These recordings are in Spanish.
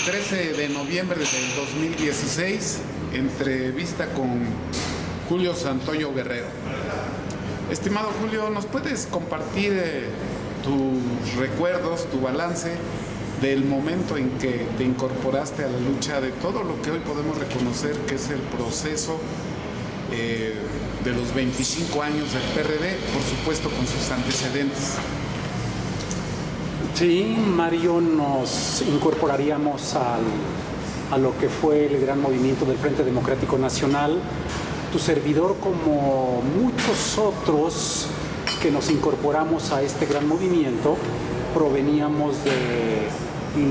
13 de noviembre del 2016, entrevista con Julio Santoyo Guerrero. Estimado Julio, ¿nos puedes compartir tus recuerdos, tu balance del momento en que te incorporaste a la lucha de todo lo que hoy podemos reconocer que es el proceso de los 25 años del PRD, por supuesto con sus antecedentes? Sí, Mario, nos incorporaríamos a lo que fue el gran movimiento del Frente Democrático Nacional. Tu servidor, como muchos otros que nos incorporamos a este gran movimiento, proveníamos de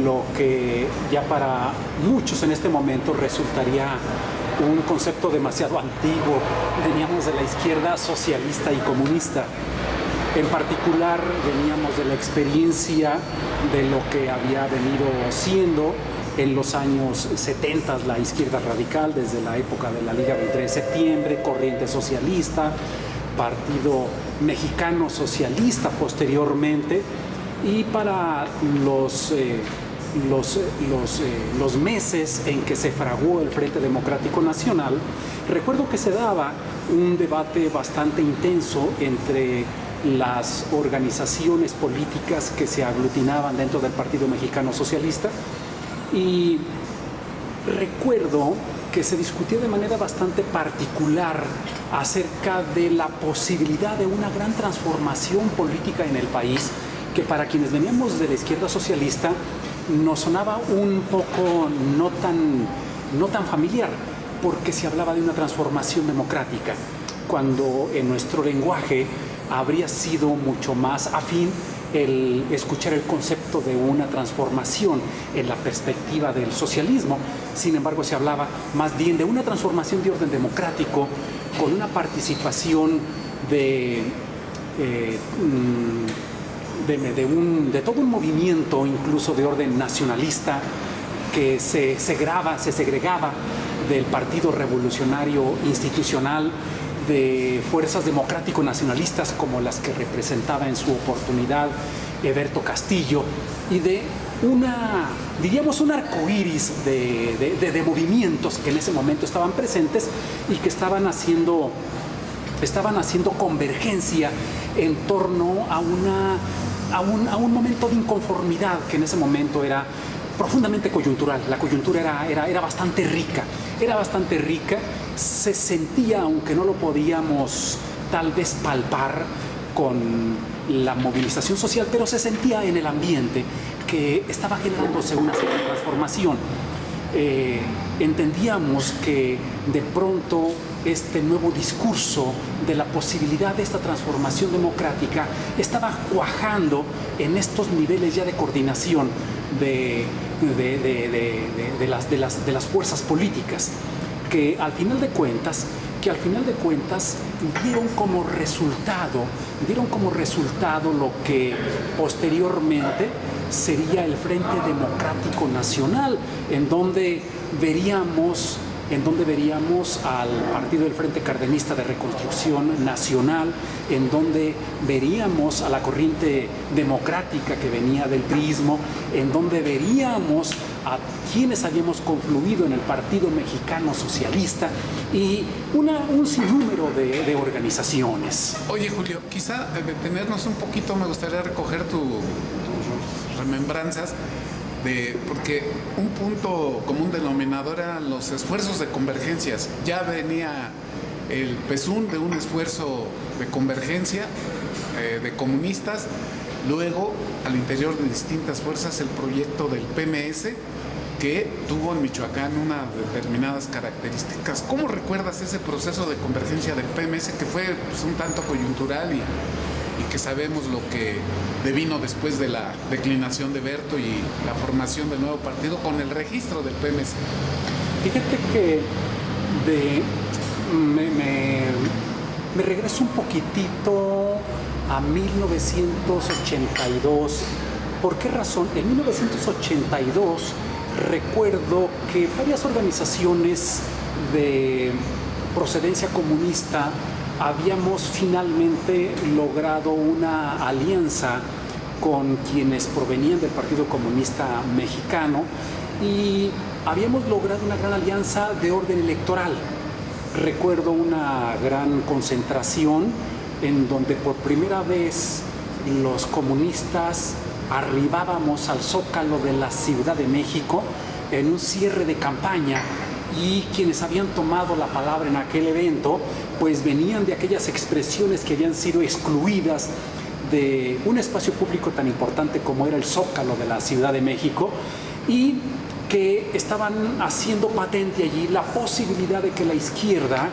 lo que ya para muchos en este momento resultaría un concepto demasiado antiguo. Veníamos de la izquierda socialista y comunista. En particular, veníamos de la experiencia de lo que había venido siendo en los años 70 la izquierda radical, desde la época de la Liga 23 de Septiembre, Corriente Socialista, Partido Mexicano Socialista posteriormente, y para los meses en que se fraguó el Frente Democrático Nacional, recuerdo que se daba un debate bastante intenso entre las organizaciones políticas que se aglutinaban dentro del Partido Mexicano Socialista, y recuerdo que se discutió de manera bastante particular acerca de la posibilidad de una gran transformación política en el país, que para quienes veníamos de la izquierda socialista nos sonaba un poco no tan familiar, porque se hablaba de una transformación democrática, cuando en nuestro lenguaje habría sido mucho más afín el escuchar el concepto de una transformación en la perspectiva del socialismo. Sin embargo, se hablaba más bien de una transformación de orden democrático, con una participación de todo un movimiento, incluso de orden nacionalista, que se segregaba del Partido Revolucionario Institucional, de fuerzas democrático-nacionalistas como las que representaba en su oportunidad Eberto Castillo, y de un arcoíris de movimientos que en ese momento estaban presentes y que estaban haciendo convergencia en torno a un momento de inconformidad que en ese momento era profundamente coyuntural. La coyuntura era bastante rica, se sentía, aunque no lo podíamos tal vez palpar con la movilización social, pero se sentía en el ambiente que estaba generándose una cierta transformación. Entendíamos que de pronto este nuevo discurso de la posibilidad de esta transformación democrática estaba cuajando en estos niveles ya de coordinación de las fuerzas políticas, que al final de cuentas dieron como resultado lo que posteriormente sería el Frente Democrático Nacional, en donde veríamos al Partido del Frente Cardenista de Reconstrucción Nacional, en donde veríamos a la corriente democrática que venía del priismo, en donde veríamos a quienes habíamos confluido en el Partido Mexicano Socialista y un sinnúmero de organizaciones. Oye, Julio, quizá detenernos un poquito, me gustaría recoger tus remembranzas, porque un punto común denominador eran los esfuerzos de convergencias. Ya venía el PSUN de un esfuerzo de convergencia de comunistas, luego al interior de distintas fuerzas el proyecto del PMS, que tuvo en Michoacán unas determinadas características. ¿Cómo recuerdas ese proceso de convergencia del PMS, que fue un tanto coyuntural y que sabemos lo que devino después de la declinación de Berto y la formación del nuevo partido con el registro del PMS? Fíjate que me regreso un poquitito a 1982. ¿Por qué razón? En 1982 recuerdo que varias organizaciones de procedencia comunista habíamos finalmente logrado una alianza con quienes provenían del Partido Comunista Mexicano y habíamos logrado una gran alianza de orden electoral. Recuerdo una gran concentración en donde por primera vez los comunistas arribábamos al Zócalo de la Ciudad de México en un cierre de campaña, y quienes habían tomado la palabra en aquel evento pues venían de aquellas expresiones que habían sido excluidas de un espacio público tan importante como era el Zócalo de la Ciudad de México, y que estaban haciendo patente allí la posibilidad de que la izquierda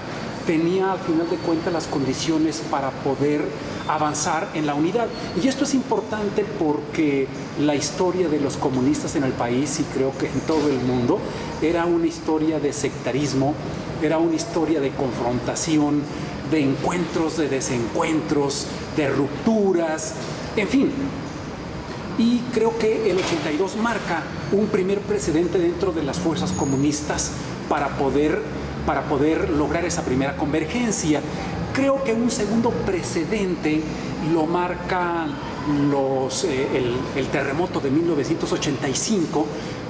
tenía al final de cuentas las condiciones para poder avanzar en la unidad. Y esto es importante porque la historia de los comunistas en el país, y creo que en todo el mundo, era una historia de sectarismo, era una historia de confrontación, de encuentros, de desencuentros, de rupturas, en fin. Y creo que el 82 marca un primer precedente dentro de las fuerzas comunistas para poder lograr esa primera convergencia. Creo que un segundo precedente lo marca el terremoto de 1985,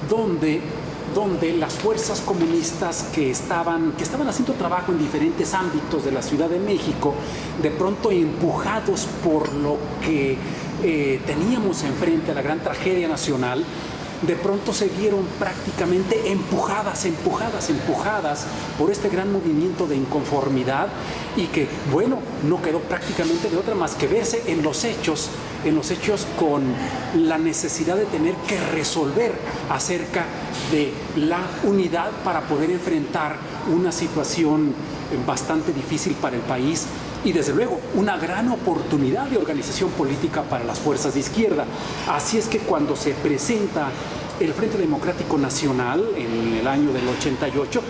donde las fuerzas comunistas que estaban haciendo trabajo en diferentes ámbitos de la Ciudad de México, de pronto empujados por lo que teníamos enfrente, a la gran tragedia nacional, de pronto se vieron prácticamente empujadas por este gran movimiento de inconformidad, y que, bueno, no quedó prácticamente de otra más que verse en los hechos con la necesidad de tener que resolver acerca de la unidad para poder enfrentar una situación bastante difícil para el país, y desde luego una gran oportunidad de organización política para las fuerzas de izquierda. Así es que cuando se presenta el Frente Democrático Nacional en el año del 88,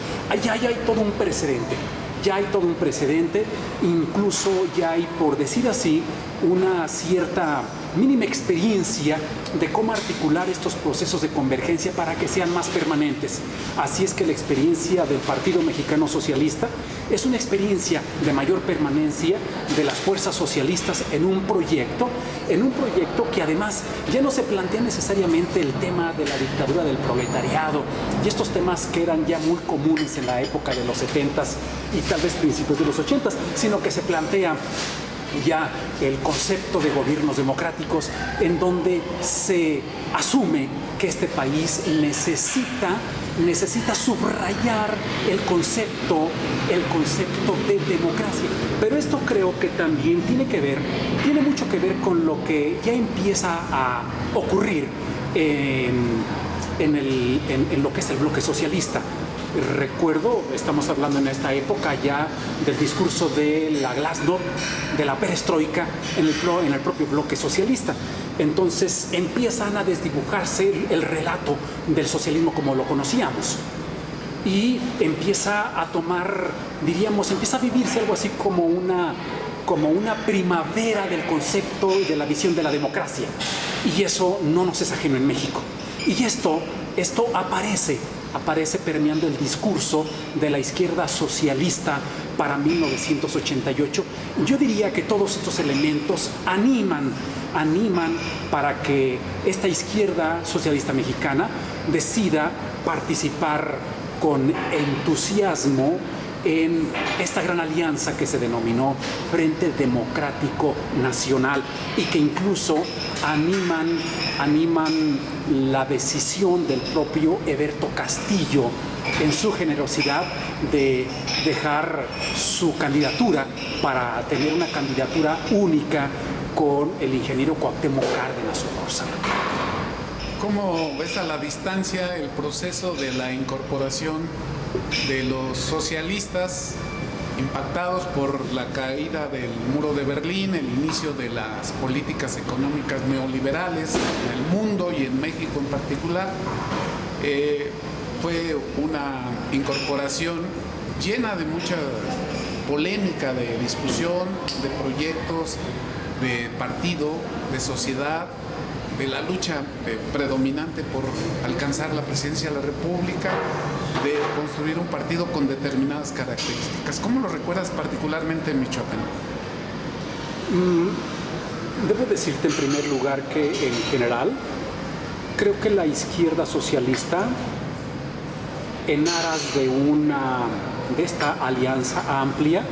ya hay todo un precedente. Ya hay todo un precedente, incluso ya hay, por decir así, una cierta mínima experiencia de cómo articular estos procesos de convergencia para que sean más permanentes. Así es que la experiencia del Partido Mexicano Socialista es una experiencia de mayor permanencia de las fuerzas socialistas en un proyecto que además ya no se plantea necesariamente el tema de la dictadura del proletariado y estos temas que eran ya muy comunes en la época de los 70s y tal vez principios de los 80s, sino que se plantea ya el concepto de gobiernos democráticos, en donde se asume que este país necesita subrayar el concepto de democracia. Pero esto creo que también tiene mucho que ver con lo que ya empieza a ocurrir en lo que es el bloque socialista. Recuerdo, estamos hablando en esta época ya del discurso de la glasnost, de la perestroika en el propio bloque socialista. Entonces empiezan a desdibujarse el relato del socialismo como lo conocíamos. Y empieza a tomar, empieza a vivirse algo así como una primavera del concepto y de la visión de la democracia. Y eso no nos es ajeno en México. Y esto aparece permeando el discurso de la izquierda socialista para 1988. Yo diría que todos estos elementos animan para que esta izquierda socialista mexicana decida participar con entusiasmo en esta gran alianza que se denominó Frente Democrático Nacional, y que incluso animan la decisión del propio Heberto Castillo en su generosidad de dejar su candidatura para tener una candidatura única con el ingeniero Cuauhtémoc Cárdenas Solórzano. ¿Cómo ves a la distancia el proceso de la incorporación de los socialistas impactados por la caída del muro de Berlín, el inicio de las políticas económicas neoliberales en el mundo y en México en particular? Fue una incorporación llena de mucha polémica, de discusión, de proyectos, de partido, de sociedad, de la lucha predominante por alcanzar la presidencia de la República, de construir un partido con determinadas características. ¿Cómo lo recuerdas particularmente en Michoacán? Debo decirte en primer lugar que en general creo que la izquierda socialista, en aras de esta alianza amplia,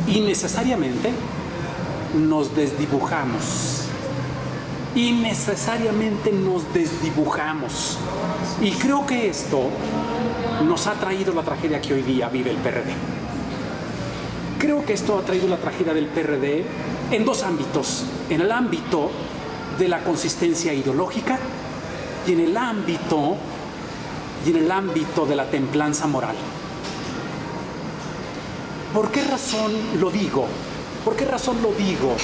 innecesariamente nos desdibujamos. Innecesariamente nos desdibujamos. Y creo que esto nos ha traído la tragedia que hoy día vive el PRD. Creo que esto ha traído la tragedia del PRD en dos ámbitos. En el ámbito de la consistencia ideológica y en el ámbito de la templanza moral. ¿Por qué razón lo digo? ¿Por qué razón lo digo?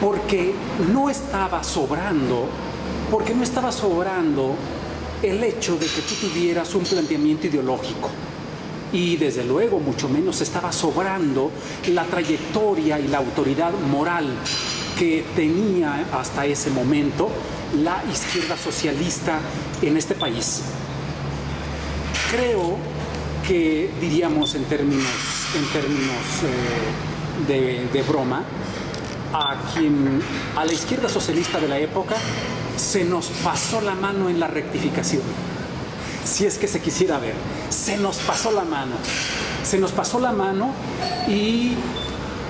Porque no estaba sobrando el hecho de que tú tuvieras un planteamiento ideológico. Y desde luego, mucho menos estaba sobrando la trayectoria y la autoridad moral que tenía hasta ese momento la izquierda socialista en este país. Creo que, diríamos en términos de broma, a la izquierda socialista de la época se nos pasó la mano en la rectificación. Si es que se quisiera ver, se nos pasó la mano y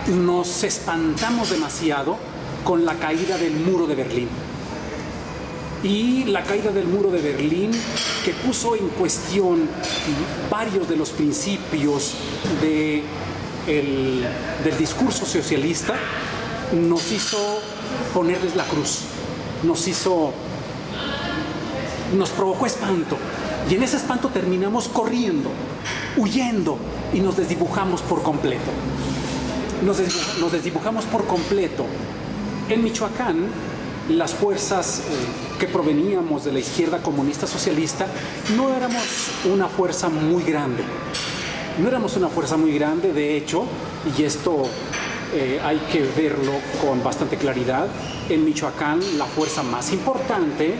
nos espantamos demasiado con la caída del muro de Berlín. Y la caída del muro de Berlín, que puso en cuestión varios de los principios del discurso socialista, nos hizo ponerles la cruz, nos provocó espanto. Y en ese espanto terminamos corriendo, huyendo, y nos desdibujamos por completo. Nos desdibujamos por completo. En Michoacán, las fuerzas que proveníamos de la izquierda comunista socialista no éramos una fuerza muy grande. De hecho, y esto hay que verlo con bastante claridad, en Michoacán la fuerza más importante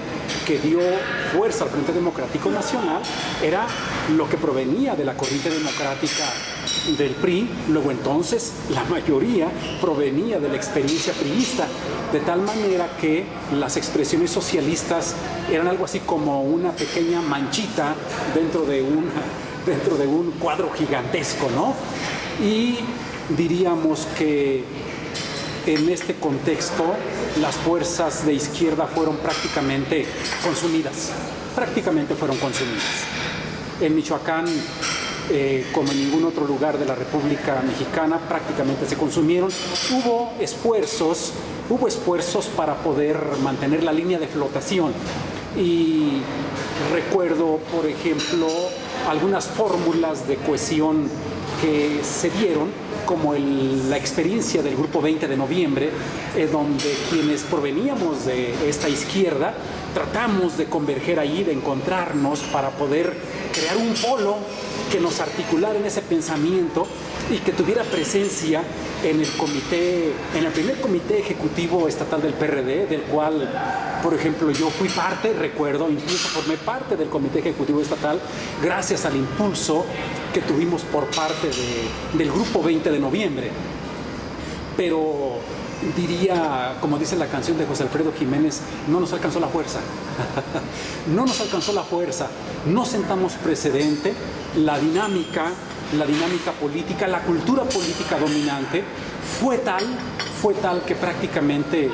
que dio fuerza al Frente Democrático Nacional era lo que provenía de la corriente democrática del PRI. Luego entonces la mayoría provenía de la experiencia priista, de tal manera que las expresiones socialistas eran algo así como una pequeña manchita dentro de un cuadro gigantesco, ¿no? Y diríamos que en este contexto las fuerzas de izquierda fueron prácticamente consumidas. En Michoacán, como en ningún otro lugar de la República Mexicana, prácticamente se consumieron. Hubo esfuerzos para poder mantener la línea de flotación. Y recuerdo, por ejemplo, algunas fórmulas de cohesión que se dieron, como la experiencia del Grupo 20 de Noviembre, donde quienes proveníamos de esta izquierda tratamos de converger ahí, de encontrarnos para poder crear un polo que nos articulara en ese pensamiento y que tuviera presencia en el primer comité ejecutivo estatal del PRD, del cual, por ejemplo, yo fui parte, recuerdo, incluso formé parte del comité ejecutivo estatal gracias al impulso que tuvimos por parte del Grupo 20 de Noviembre. Pero diría, como dice la canción de José Alfredo Jiménez, no nos alcanzó la fuerza. No sentamos precedente. La dinámica política, la cultura política dominante fue tal que prácticamente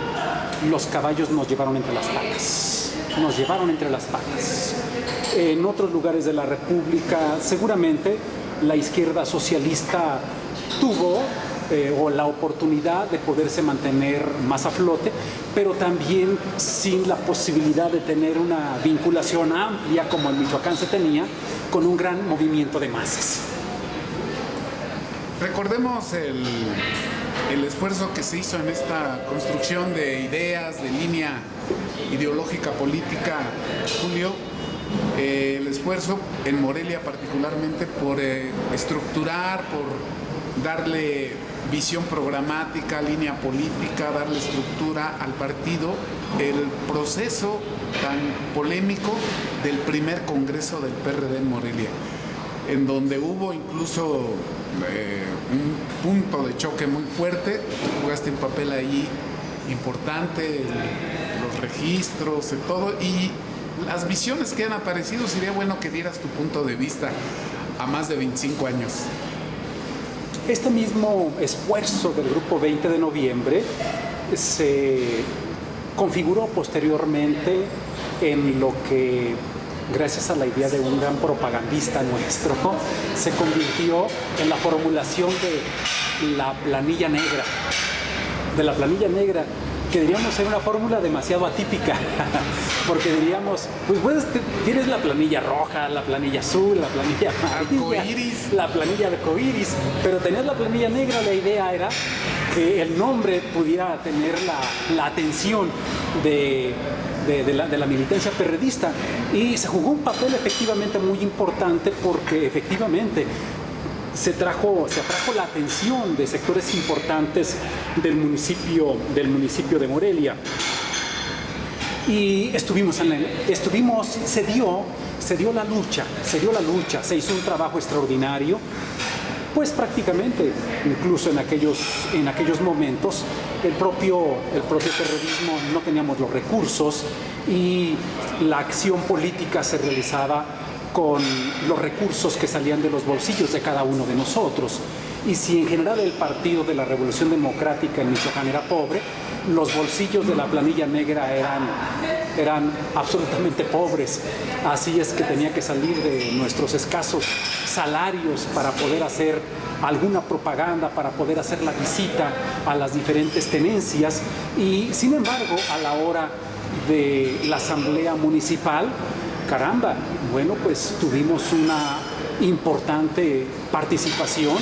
los caballos nos llevaron entre las patas. En otros lugares de la República, seguramente la izquierda socialista tuvo o la oportunidad de poderse mantener más a flote, pero también sin la posibilidad de tener una vinculación amplia como en Michoacán se tenía con un gran movimiento de masas. Recordemos el esfuerzo que se hizo en esta construcción de ideas, de línea ideológica política, Julio. El esfuerzo en Morelia particularmente por estructurar, por darle visión programática, línea política, darle estructura al partido, el proceso tan polémico del primer congreso del PRD en Morelia, en donde hubo incluso un punto de choque muy fuerte. Tú jugaste un papel ahí importante, los registros y todo, y las visiones que han aparecido. Sería bueno que dieras tu punto de vista a más de 25 años. Este mismo esfuerzo del Grupo 20 de noviembre se configuró posteriormente en lo que, gracias a la idea de un gran propagandista nuestro, se convirtió en la formulación de la planilla negra. De la planilla negra, que diríamos ser una fórmula demasiado atípica, porque diríamos, pues tienes la planilla roja, la planilla azul, la planilla amarilla, la planilla arcoíris, pero tenías la planilla negra. La idea era que el nombre pudiera tener la atención de la militancia perredista, y se jugó un papel efectivamente muy importante, porque efectivamente se atrajo la atención de sectores importantes del municipio de Morelia. Y se dio la lucha, se hizo un trabajo extraordinario, pues prácticamente, incluso en aquellos momentos, el propio terrorismo no teníamos los recursos, y la acción política se realizaba con los recursos que salían de los bolsillos de cada uno de nosotros. Y si en general el Partido de la Revolución Democrática en Michoacán era pobre, los bolsillos de la planilla negra eran absolutamente pobres. Así es que tenía que salir de nuestros escasos salarios para poder hacer alguna propaganda, para poder hacer la visita a las diferentes tenencias. Y sin embargo, a la hora de la asamblea municipal, caramba, bueno, pues tuvimos una importante participación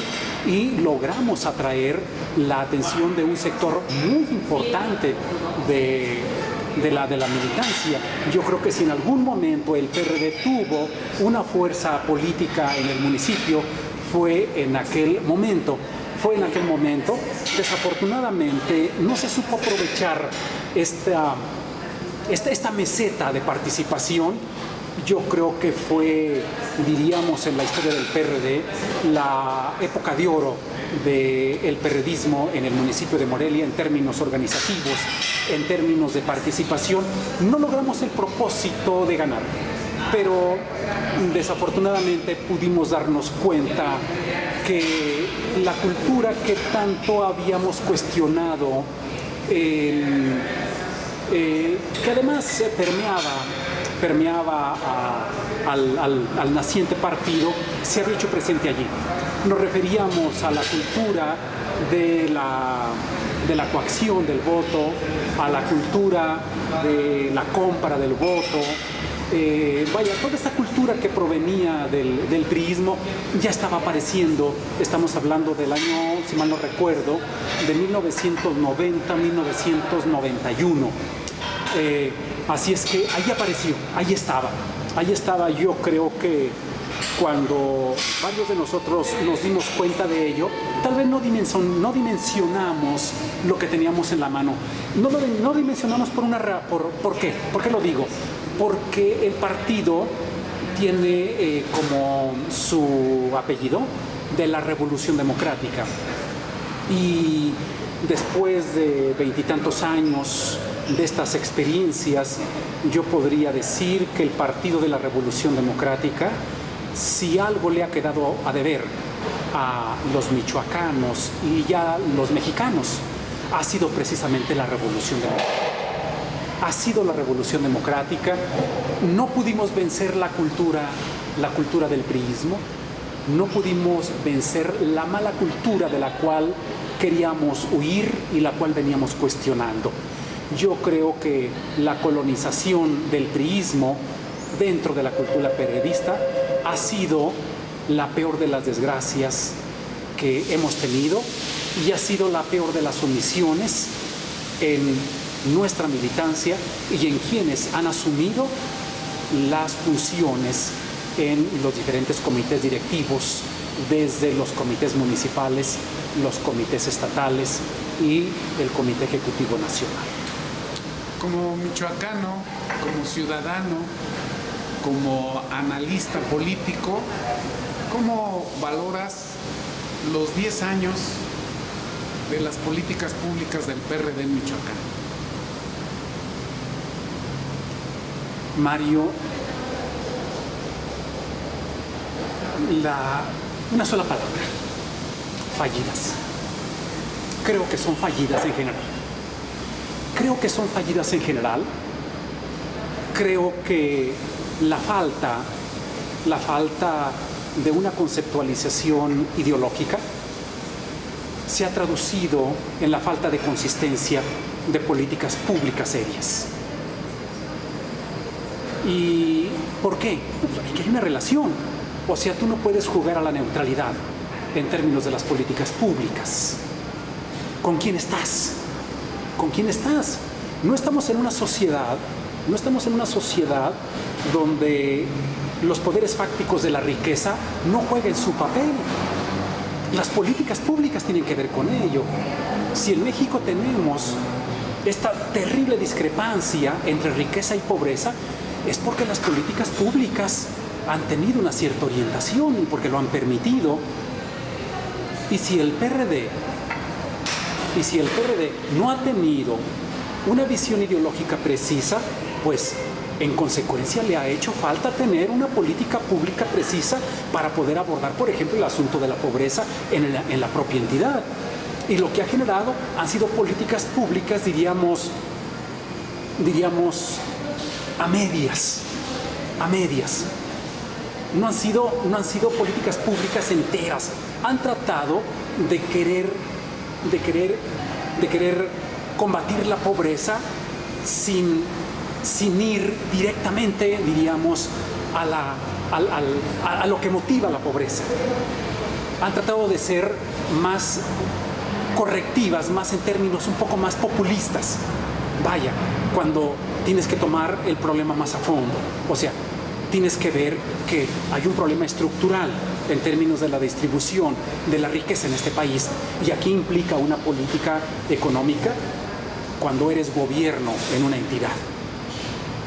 y logramos atraer la atención de un sector muy importante de la militancia. Yo creo que si en algún momento el PRD tuvo una fuerza política en el municipio, fue en aquel momento. Desafortunadamente no se supo aprovechar esta meseta de participación. Yo creo que fue, diríamos, en la historia del PRD, la época de oro del perredismo en el municipio de Morelia en términos organizativos, en términos de participación. No logramos el propósito de ganar, pero desafortunadamente pudimos darnos cuenta que la cultura que tanto habíamos cuestionado, que además permeaba al naciente partido, se había hecho presente allí. Nos referíamos a la cultura de la coacción del voto, a la cultura de la compra del voto. Toda esta cultura que provenía del priismo ya estaba apareciendo. Estamos hablando del año, si mal no recuerdo, de 1990, 1991. Así es que ahí apareció, ahí estaba. Yo creo que cuando varios de nosotros nos dimos cuenta de ello, tal vez no dimensionamos lo que teníamos en la mano. No dimensionamos ¿por qué? ¿Por qué lo digo? Porque el partido tiene como su apellido de la Revolución Democrática. Y después de 20 y tantos años de estas experiencias, yo podría decir que el Partido de la Revolución Democrática, si algo le ha quedado a deber a los michoacanos y ya los mexicanos, ha sido precisamente la Revolución Democrática. Ha sido la Revolución Democrática. No pudimos vencer la cultura del priismo, no pudimos vencer la mala cultura de la cual queríamos huir y la cual veníamos cuestionando. Yo creo que la colonización del priismo dentro de la cultura perredista ha sido la peor de las desgracias que hemos tenido, y ha sido la peor de las omisiones en nuestra militancia y en quienes han asumido las funciones en los diferentes comités directivos, desde los comités municipales, los comités estatales y el Comité Ejecutivo Nacional. Como michoacano, como ciudadano, como analista político, ¿cómo valoras los 10 años de las políticas públicas del PRD en Michoacán? Mario, una sola palabra: fallidas. Creo que son fallidas en general. Creo que la falta de una conceptualización ideológica se ha traducido en la falta de consistencia de políticas públicas serias. ¿Y por qué? Pues hay una relación. O sea, tú no puedes jugar a la neutralidad en términos de las políticas públicas. ¿Con quién estás? No estamos en una sociedad donde los poderes fácticos de la riqueza no jueguen su papel. Las políticas públicas tienen que ver con ello. Si en México tenemos esta terrible discrepancia entre riqueza y pobreza, es porque las políticas públicas han tenido una cierta orientación y porque lo han permitido. Y si el PRD no ha tenido una visión ideológica precisa, pues en consecuencia le ha hecho falta tener una política pública precisa para poder abordar, por ejemplo, el asunto de la pobreza en la propia entidad. Y lo que ha generado han sido políticas públicas, diríamos, a medias. No han sido políticas públicas enteras. Han tratado de querer combatir la pobreza sin ir directamente, diríamos, a lo que motiva la pobreza. Han tratado de ser más correctivas, más en términos un poco más populistas. Vaya, cuando tienes que tomar el problema más a fondo. O sea, tienes que ver que hay un problema estructural en términos de la distribución de la riqueza en este país. Y aquí implica una política económica cuando eres gobierno en una entidad.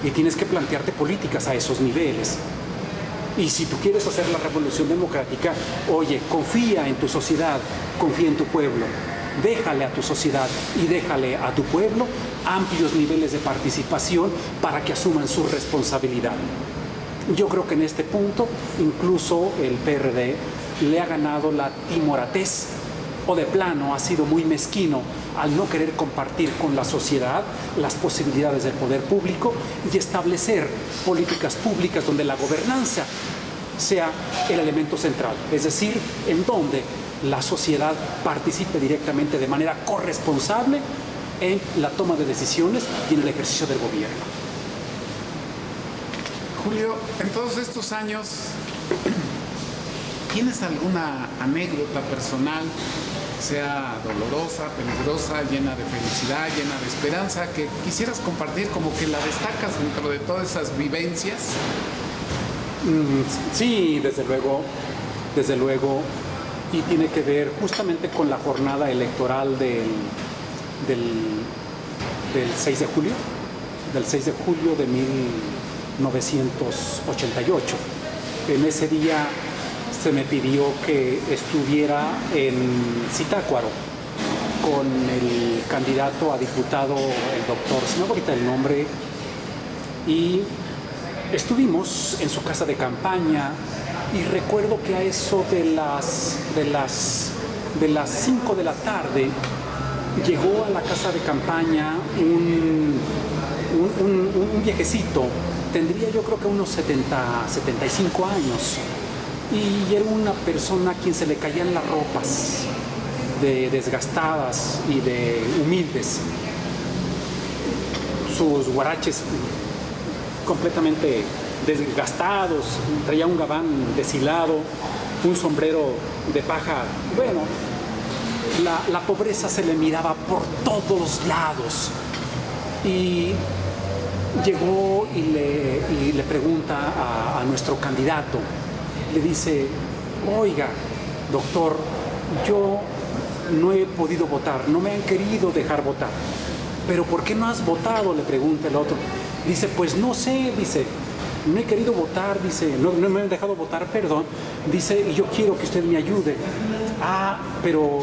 Y tienes que plantearte políticas a esos niveles. Y si tú quieres hacer la revolución democrática, oye, confía en tu sociedad, confía en tu pueblo. Déjale a tu sociedad y déjale a tu pueblo amplios niveles de participación para que asuman su responsabilidad. Yo creo que en este punto incluso el PRD le ha ganado la timoratez, o de plano ha sido muy mezquino al no querer compartir con la sociedad las posibilidades del poder público y establecer políticas públicas donde la gobernanza sea el elemento central, es decir, en donde la sociedad participe directamente de manera corresponsable en la toma de decisiones y en el ejercicio del gobierno. Julio, en todos estos años, ¿tienes alguna anécdota personal, sea dolorosa, peligrosa, llena de felicidad, llena de esperanza, que quisieras compartir, como que la destacas dentro de todas esas vivencias? Sí, desde luego, y tiene que ver justamente con la jornada electoral del 6 de julio, de 1988. En ese día se me pidió que estuviera en Zitácuaro con el candidato a diputado, el doctor, se me va a quitar el nombre, y estuvimos en su casa de campaña. Y recuerdo que a eso de las 5 de la tarde llegó a la casa de campaña un viejecito, tendría yo creo que unos 75 años, y era una persona a quien se le caían las ropas desgastadas y de humildes, sus guaraches completamente desgastados, traía un gabán deshilado, un sombrero de paja. Bueno, la pobreza se le miraba por todos lados. Y llegó y le pregunta a nuestro candidato, le dice: oiga, doctor, yo no he podido votar, no me han querido dejar votar. ¿Pero por qué no has votado?, le pregunta el otro. Dice: pues no sé, dice, no he querido votar, dice, no me han dejado votar, perdón, dice, y yo quiero que usted me ayude. Ah, pero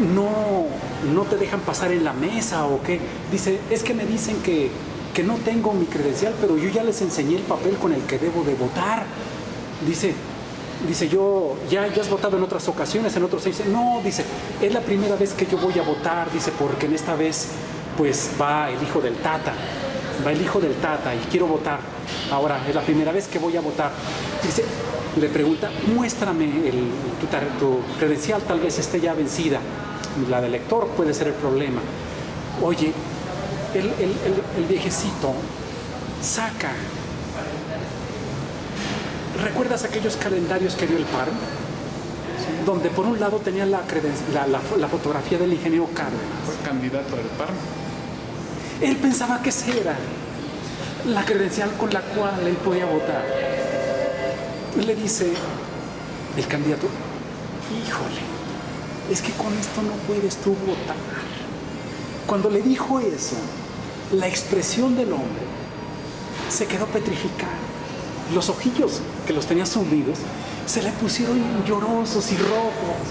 no te dejan pasar en la mesa o qué. Dice, es que me dicen que no tengo mi credencial, pero yo ya les enseñé el papel con el que debo de votar. Dice, yo, ya has votado en otras ocasiones, en otros 6. No, dice, es la primera vez que yo voy a votar, dice, porque en esta vez, pues, va el hijo del Tata y quiero votar. Ahora, es la primera vez que voy a votar. Dice, le pregunta, muéstrame tu credencial, tal vez esté ya vencida. La del lector puede ser el problema. Oye, el viejecito saca. ¿Recuerdas aquellos calendarios que dio el PAR? Donde por un lado tenía la fotografía del ingeniero Cárdenas. Fue candidato al PAR. Él pensaba que esa era la credencial con la cual él podía votar. Le dice el candidato, híjole, es que con esto no puedes tú votar. Cuando le dijo eso, la expresión del hombre se quedó petrificada. Los ojillos, que los tenía sumidos, se le pusieron llorosos y rojos.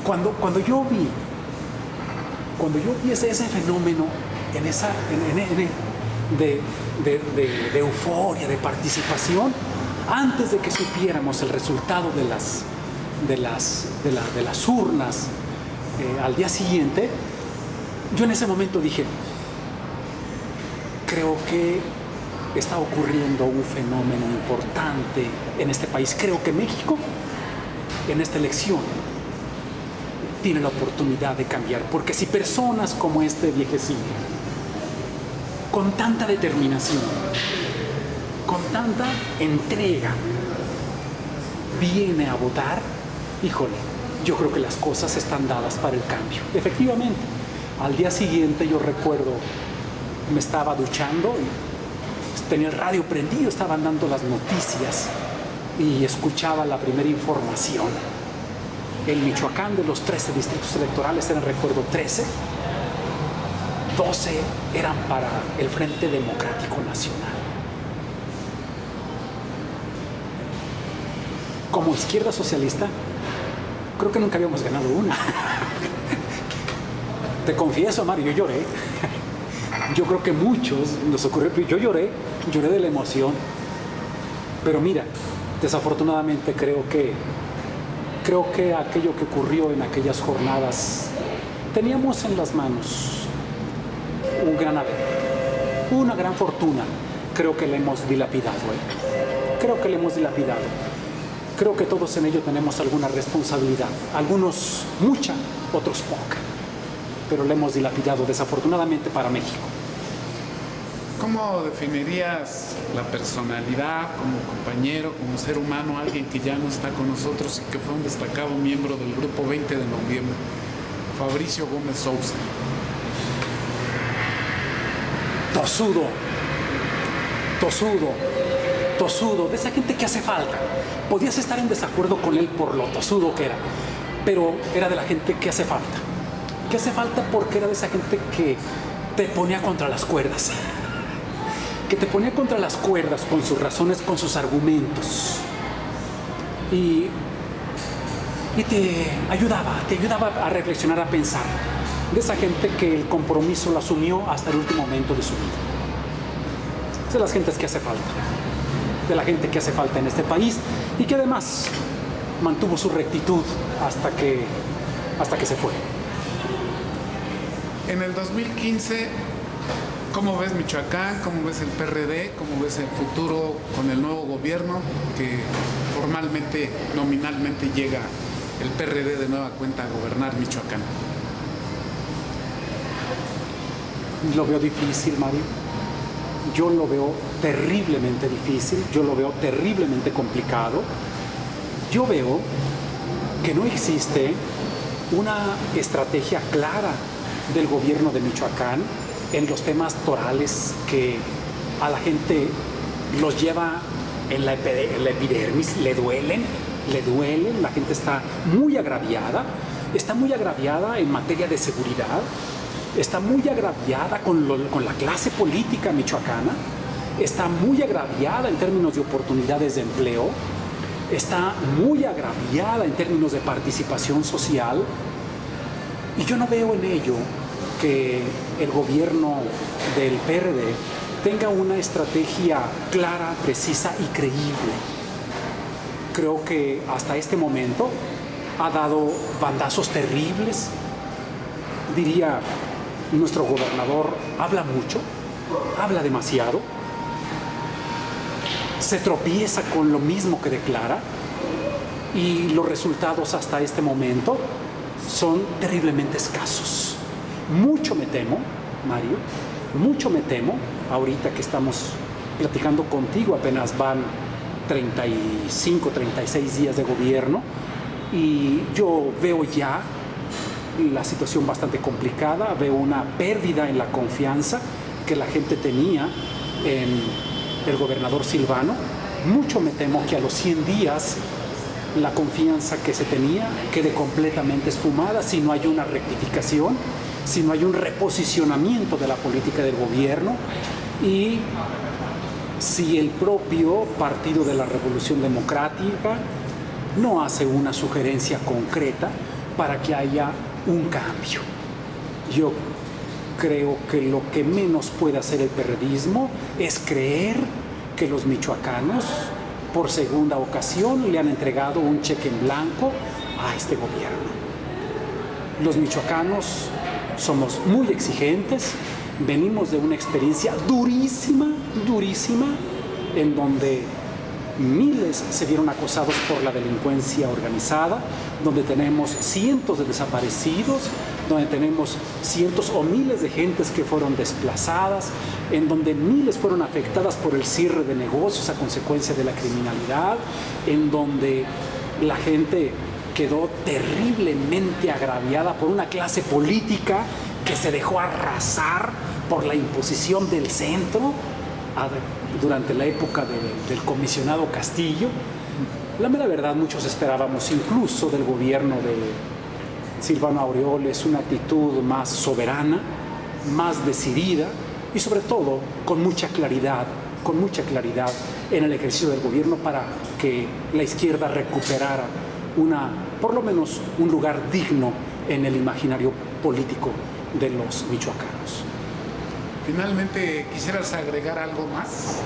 Cuando yo vi ese fenómeno de euforia, de participación, antes de que supiéramos el resultado de las urnas al día siguiente, yo en ese momento dije, creo que está ocurriendo un fenómeno importante en este país. Creo que México, en esta elección, tiene la oportunidad de cambiar. Porque si personas como este viejecito, con tanta determinación, con tanta entrega, viene a votar, híjole, yo creo que las cosas están dadas para el cambio. Efectivamente, al día siguiente yo recuerdo, me estaba duchando y tenía el radio prendido, estaban dando las noticias y escuchaba la primera información. En Michoacán, de los 13 distritos electorales, eran, recuerdo, 13, 12 eran para el Frente Democrático Nacional. Como izquierda socialista, creo que nunca habíamos ganado una. Te confieso, Mario, yo lloré. Yo creo que muchos nos ocurrió, yo lloré de la emoción. Pero mira, desafortunadamente creo que aquello que ocurrió en aquellas jornadas, teníamos en las manos un gran haber, una gran fortuna. Creo que la hemos dilapidado, Creo que la hemos dilapidado. Creo que todos en ello tenemos alguna responsabilidad. Algunos mucha, otros poca. Pero la hemos dilapidado, desafortunadamente, para México. ¿Cómo definirías la personalidad como compañero, como ser humano, alguien que ya no está con nosotros y que fue un destacado miembro del Grupo 20 de Noviembre, Fabricio Gómez Sousa? Tosudo, de esa gente que hace falta. Podías estar en desacuerdo con él por lo tosudo que era, pero era de la gente que hace falta. Que hace falta porque era de esa gente que te ponía contra las cuerdas. Que te ponía contra las cuerdas con sus razones, con sus argumentos. Y te ayudaba a reflexionar, a pensar. De esa gente que el compromiso lo asumió hasta el último momento de su vida. Es de las gentes que hace falta. De la gente que hace falta en este país y que además mantuvo su rectitud hasta que se fue. En el 2015, ¿cómo ves Michoacán? ¿Cómo ves el PRD? ¿Cómo ves el futuro con el nuevo gobierno que formalmente, nominalmente llega el PRD de nueva cuenta a gobernar Michoacán? Lo veo difícil, Mario. Yo lo veo terriblemente difícil, yo lo veo terriblemente complicado. Yo veo que no existe una estrategia clara del gobierno de Michoacán en los temas torales que a la gente los lleva en la epidermis, le duelen, la gente está muy agraviada en materia de seguridad, está muy agraviada con la clase política michoacana, está muy agraviada en términos de oportunidades de empleo, está muy agraviada en términos de participación social, y yo no veo en ello que el gobierno del PRD tenga una estrategia clara, precisa y creíble. Creo que hasta este momento ha dado bandazos terribles. Diría, nuestro gobernador habla mucho, habla demasiado, se tropieza con lo mismo que declara, y los resultados hasta este momento son terriblemente escasos. Mucho me temo, Mario, mucho me temo, ahorita que estamos platicando contigo, apenas van 35, 36 días de gobierno, y yo veo ya la situación bastante complicada, veo una pérdida en la confianza que la gente tenía en el gobernador Silvano. Mucho me temo que a los 100 días la confianza que se tenía quede completamente esfumada si no hay una rectificación, si no hay un reposicionamiento de la política del gobierno, y si el propio Partido de la Revolución Democrática no hace una sugerencia concreta para que haya un cambio. Yo creo que lo que menos puede hacer el perredismo es creer que los michoacanos, por segunda ocasión, le han entregado un cheque en blanco a este gobierno. Los michoacanos somos muy exigentes, venimos de una experiencia durísima, en donde miles se vieron acosados por la delincuencia organizada, donde tenemos cientos de desaparecidos, donde tenemos cientos o miles de gentes que fueron desplazadas, en donde miles fueron afectadas por el cierre de negocios a consecuencia de la criminalidad, en donde la gente quedó terriblemente agraviada por una clase política que se dejó arrasar por la imposición del centro durante la época del comisionado Castillo. La mera verdad, muchos esperábamos incluso del gobierno de Silvano Aureoles una actitud más soberana, más decidida y sobre todo con mucha claridad en el ejercicio del gobierno, para que la izquierda recuperara por lo menos un lugar digno en el imaginario político de los michoacanos. Finalmente, ¿quisieras agregar algo más?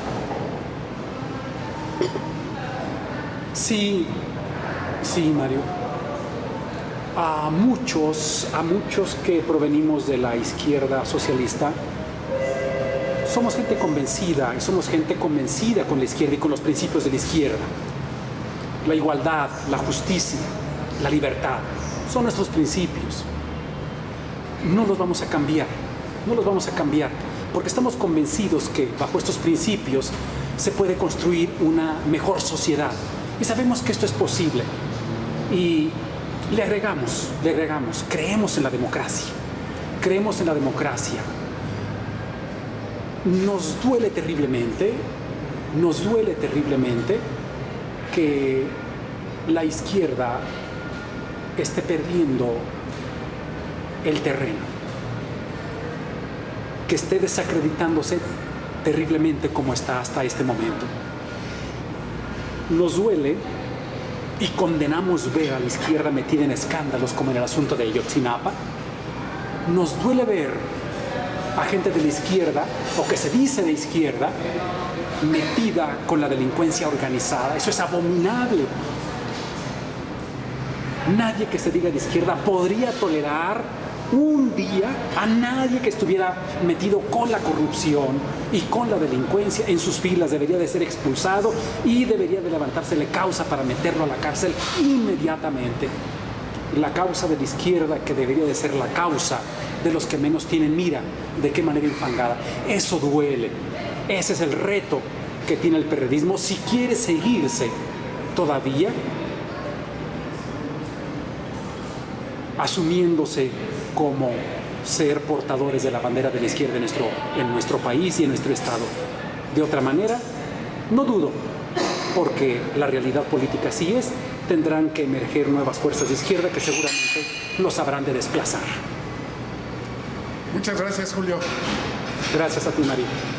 Sí, Mario. A muchos que provenimos de la izquierda socialista, somos gente convencida, y somos gente convencida con la izquierda y con los principios de la izquierda. La igualdad, la justicia, la libertad, son nuestros principios. No los vamos a cambiar, porque estamos convencidos que bajo estos principios se puede construir una mejor sociedad. Y sabemos que esto es posible. Y le agregamos, creemos en la democracia. Nos duele terriblemente que la izquierda esté perdiendo el terreno, que esté desacreditándose terriblemente como está hasta este momento. Nos duele y condenamos ver a la izquierda metida en escándalos como en el asunto de Ayotzinapa. Nos duele ver a gente de la izquierda, o que se dice de izquierda, metida con la delincuencia organizada. Eso es abominable. Nadie que se diga de izquierda podría tolerar un día a nadie que estuviera metido con la corrupción y con la delincuencia en sus filas. Debería de ser expulsado y debería de levantársele causa para meterlo a la cárcel inmediatamente. La causa de la izquierda, que debería de ser la causa de los que menos tienen, mira de qué manera infangada. Eso duele. Ese es el reto que tiene el perredismo si quiere seguirse todavía asumiéndose como ser portadores de la bandera de la izquierda en nuestro país y en nuestro estado. De otra manera, no dudo, porque la realidad política así es, tendrán que emerger nuevas fuerzas de izquierda que seguramente los habrán de desplazar. Muchas gracias, Julio. Gracias a ti, María.